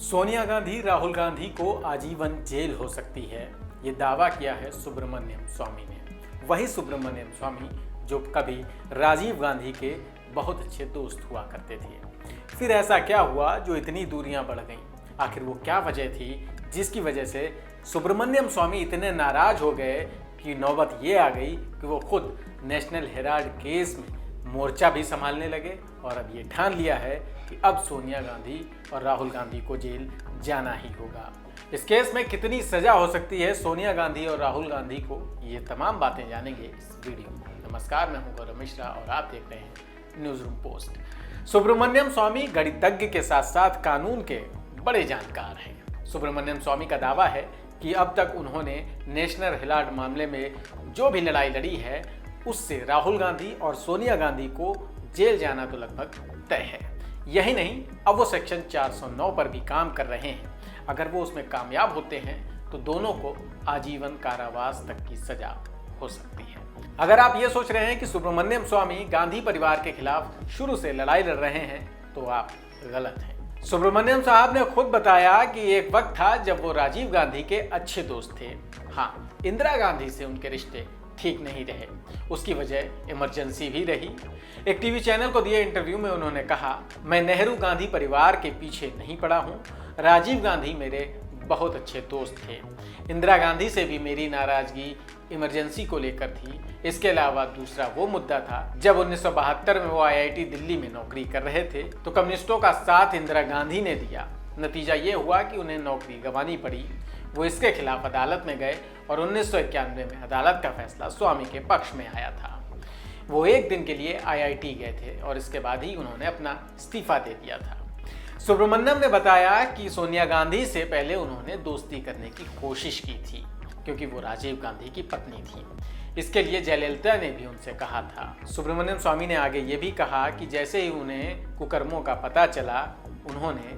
सोनिया गांधी राहुल गांधी को आजीवन जेल हो सकती है, ये दावा किया है सुब्रमण्यम स्वामी ने। वही सुब्रमण्यम स्वामी जो कभी राजीव गांधी के बहुत अच्छे दोस्त हुआ करते थे। फिर ऐसा क्या हुआ जो इतनी दूरियां बढ़ गईं? आखिर वो क्या वजह थी जिसकी वजह से सुब्रमण्यम स्वामी इतने नाराज हो गए कि नौबत ये आ गई कि वो खुद नेशनल हेराल्ड केस में मोर्चा भी संभालने लगे और अब ये ठान लिया है कि अब सोनिया गांधी और राहुल गांधी को जेल जाना ही होगा। इस केस में कितनी सजा हो सकती है सोनिया गांधी और राहुल गांधी को, ये तमाम बातें जानेंगे इस वीडियो में। नमस्कार, मैं हूं गौरव मिश्रा और आप देख रहे हैं न्यूज रूम पोस्ट। सुब्रमण्यम स्वामी गणितज्ञ के साथ साथ कानून के बड़े जानकार हैं। सुब्रमण्यम स्वामी का दावा है कि अब तक उन्होंने नेशनल हेराल्ड मामले में जो भी लड़ाई लड़ी है उससे राहुल गांधी और सोनिया गांधी को जेल जाना तो लगभग तय है। यही नहीं, अब वो सेक्शन 409 पर भी काम कर रहे हैं। अगर वो उसमें कामयाब होते हैं तो दोनों को आजीवन कारावास तक की सजा हो सकती है। अगर आप ये सोच रहे हैं कि सुब्रमण्यम स्वामी गांधी परिवार के खिलाफ शुरू से लड़ाई लड़ रहे हैं तो आप गलत हैं। सुब्रमण्यम साहब ने खुद बताया कि एक वक्त था जब वो राजीव गांधी के अच्छे दोस्त थे। हाँ, इंदिरा गांधी से उनके रिश्ते ठीक नहीं रहे, उसकी वजह इमरजेंसी भी रही। एक टीवी चैनल को दिए इंटरव्यू में उन्होंने कहा, मैं नेहरू गांधी परिवार के पीछे नहीं पड़ा हूँ। राजीव गांधी मेरे बहुत अच्छे दोस्त थे। इंदिरा गांधी से भी मेरी नाराजगी इमरजेंसी को लेकर थी। इसके अलावा दूसरा वो मुद्दा था जब 1972 में वो IIT दिल्ली में नौकरी कर रहे थे तो कम्युनिस्टों का साथ इंदिरा गांधी ने दिया। नतीजा ये हुआ कि उन्हें नौकरी गंवानी पड़ी। वो इसके खिलाफ अदालत में गए और 1991 में अदालत का फैसला स्वामी के पक्ष में आया था। वो एक दिन के लिए IIT गए थे और इसके बाद ही उन्होंने अपना इस्तीफा दे दिया था। सुब्रमण्यम ने बताया कि सोनिया गांधी से पहले उन्होंने दोस्ती करने की कोशिश की थी क्योंकि वो राजीव गांधी की पत्नी थी। इसके लिए जयललिता ने भी उनसे कहा था। सुब्रमण्यम स्वामी ने आगे ये भी कहा कि जैसे ही उन्हें कुकर्मों का पता चला उन्होंने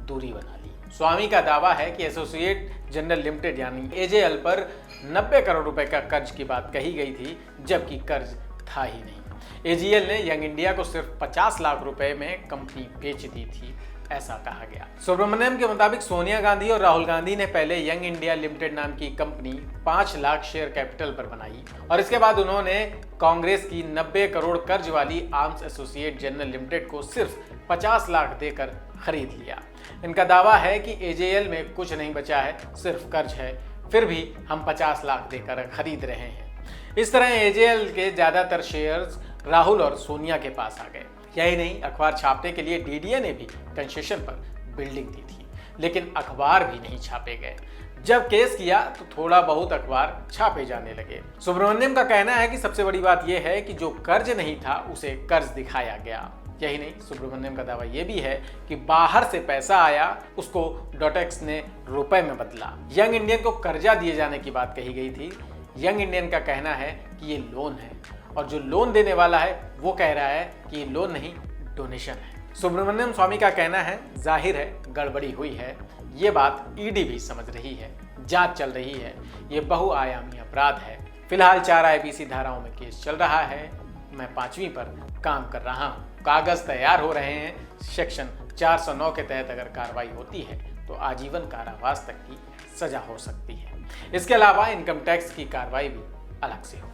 दूरी बना ली। स्वामी का दावा है कि एसोसिएट जनरल लिमिटेड यानी AJL पर 90 करोड़ रुपए का कर्ज की बात कही गई थी, जबकि कर्ज था ही नहीं। AJL ने यंग इंडिया को सिर्फ 50 लाख रुपए में कंपनी बेच दी थी, ऐसा कहा गया। सुब्रमण्यम के मुताबिक सोनिया गांधी और राहुल गांधी ने पहले यंग इंडिया लिमिटेड नाम की कंपनी 5 लाख शेयर कैपिटल पर बनाई और इसके बाद उन्होंने कांग्रेस की 90 करोड़ कर्ज वाली आर्म्स एसोसिएट जनरल लिमिटेड को सिर्फ 50 लाख देकर खरीद लिया। इनका दावा है कि AJL में कुछ नहीं बचा है, सिर्फ कर्ज है, फिर भी हम 50 लाख देकर खरीद रहे हैं। इस तरह AJL के ज्यादातर शेयर्स राहुल और सोनिया के पास आ गए। यही नहीं, अखबार छापने के लिए DDA ने भी कंसेशन पर बिल्डिंग दी थी, लेकिन अखबार भी नहीं छापे गए। जब केस किया तो थोड़ा बहुत अखबार छापे जाने लगे। सुब्रमण्यम का कहना है कि सबसे बड़ी बात यह है कि जो कर्ज नहीं था उसे कर्ज दिखाया गया। यही नहीं, सुब्रमण्यम का दावा यह भी है कि बाहर से पैसा आया, उसको डॉटेक्स ने रुपए में बदला। यंग इंडियन को कर्जा दिए जाने की बात कही गई थी। यंग इंडियन का कहना है कि ये लोन है और जो लोन देने वाला है वो कह रहा है कि ये लोन नहीं, डोनेशन है। सुब्रमण्यम स्वामी का कहना है, जाहिर है गड़बड़ी हुई है, ये बात ED भी समझ रही है, जांच चल रही है, ये बहुआयामी अपराध है। फिलहाल 4 IPC धाराओं में केस चल रहा है, मैं 5वीं पर काम कर रहा हूँ, कागज तैयार हो रहे हैं। सेक्शन 409 के तहत अगर कार्रवाई होती है तो आजीवन कारावास तक की सजा हो सकती है। इसके अलावा इनकम टैक्स की कार्रवाई भी अलग से होगी।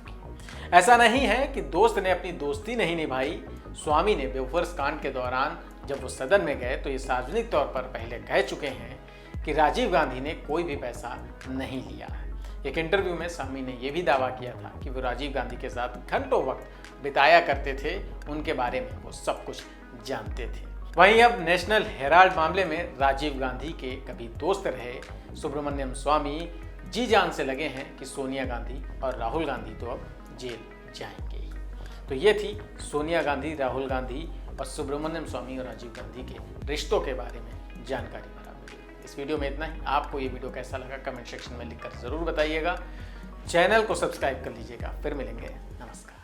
ऐसा नहीं है कि दोस्त ने अपनी दोस्ती नहीं निभाई। स्वामी ने बोफोर्स कांड के दौरान जब वो सदन में गए तो ये सार्वजनिक तौर पर पहले कह चुके हैं कि राजीव गांधी ने कोई भी पैसा नहीं लिया है। एक इंटरव्यू में स्वामी ने यह भी दावा किया था कि वो राजीव गांधी के साथ घंटों वक्त बिताया करते थे, उनके बारे में वो सब कुछ जानते थे। वहीं अब नेशनल हेराल्ड मामले में राजीव गांधी के कभी दोस्त रहे सुब्रमण्यम स्वामी जी जान से लगे हैं कि सोनिया गांधी और राहुल गांधी तो अब जेल जाएंगे ही। तो ये थी सोनिया गांधी, राहुल गांधी और सुब्रमण्यम स्वामी और राजीव गांधी के रिश्तों के बारे में जानकारी भरा वीडियो। इस वीडियो में इतना ही। आपको ये वीडियो कैसा लगा कमेंट सेक्शन में लिखकर ज़रूर बताइएगा। चैनल को सब्सक्राइब कर लीजिएगा। फिर मिलेंगे, नमस्कार।